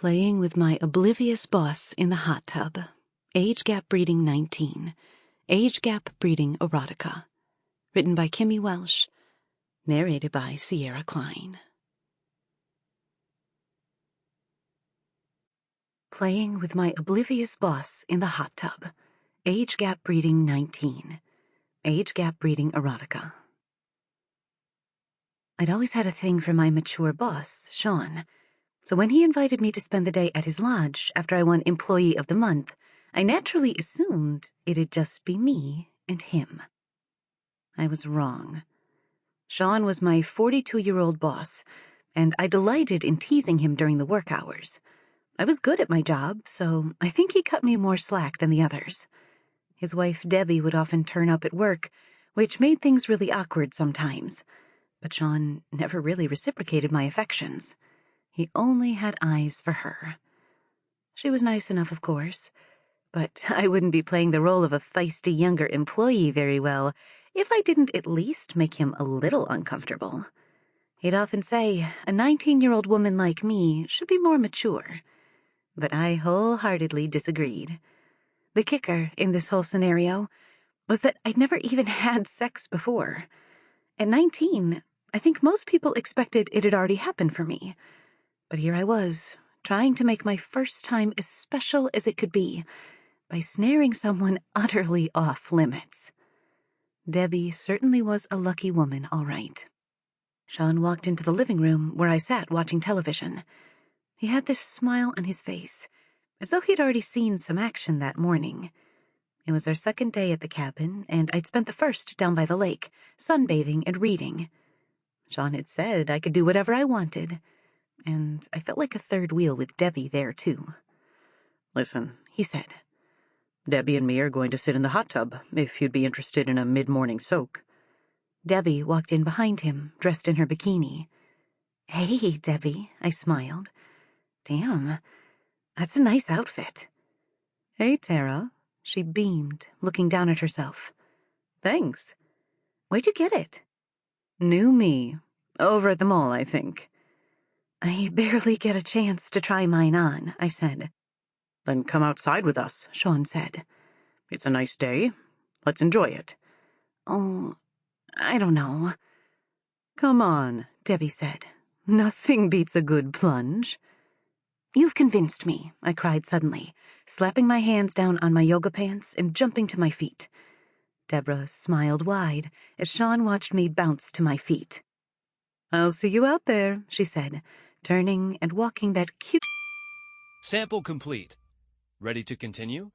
Playing with my oblivious boss in the hot tub. Age gap breeding 19. Age gap breeding erotica. Written by Kimmy Welsh. Narrated by Kline. Playing with my oblivious boss in the hot tub. Age gap breeding 19. Age gap breeding erotica. I'd always had a thing for my mature boss, Sean. So when he invited me to spend the day at his lodge after I won Employee of the Month, I naturally assumed it'd just be me and him. I was wrong. Sean was my 42-year-old boss, and I delighted in teasing him during the work hours. I was good at my job, so I think he cut me more slack than the others. His wife, Debbie, would often turn up at work, which made things really awkward sometimes. But Sean never really reciprocated my affections. He only had eyes for her. She was nice enough, of course, but I wouldn't be playing the role of a feisty younger employee very well if I didn't at least make him a little uncomfortable. He'd often say a 19-year-old woman like me should be more mature, but I wholeheartedly disagreed. The kicker in this whole scenario was that I'd never even had sex before. At 19, I think most people expected it had already happened for me. But here I was, trying to make my first time as special as it could be by snaring someone utterly off limits. Debbie certainly was a lucky woman, all right. Sean walked into the living room where I sat watching television. He had this smile on his face, as though he'd already seen some action that morning. It was our second day at the cabin, and I'd spent the first down by the lake, sunbathing and reading. Sean had said I could do whatever I wanted, and I felt like a third wheel with Debbie there, too. "Listen," he said. "Debbie and me are going to sit in the hot tub, if you'd be interested in a mid-morning soak." Debbie walked in behind him, dressed in her bikini. "Hey, Debbie," I smiled. "Damn, that's a nice outfit." "Hey, Tara." She beamed, looking down at herself. "Thanks." "Where'd you get it?" "New me. Over at the mall, I think." "I barely get a chance to try mine on," I said. "Then come outside with us," Sean said. "It's a nice day. Let's enjoy it." "Oh, I don't know." "Come on," Debbie said. "Nothing beats a good plunge." "You've convinced me," I cried suddenly, slapping my hands down on my yoga pants and jumping to my feet. Deborah smiled wide as Sean watched me bounce to my feet. "I'll see you out there," she said, turning and walking that cute... Sample complete. Ready to continue?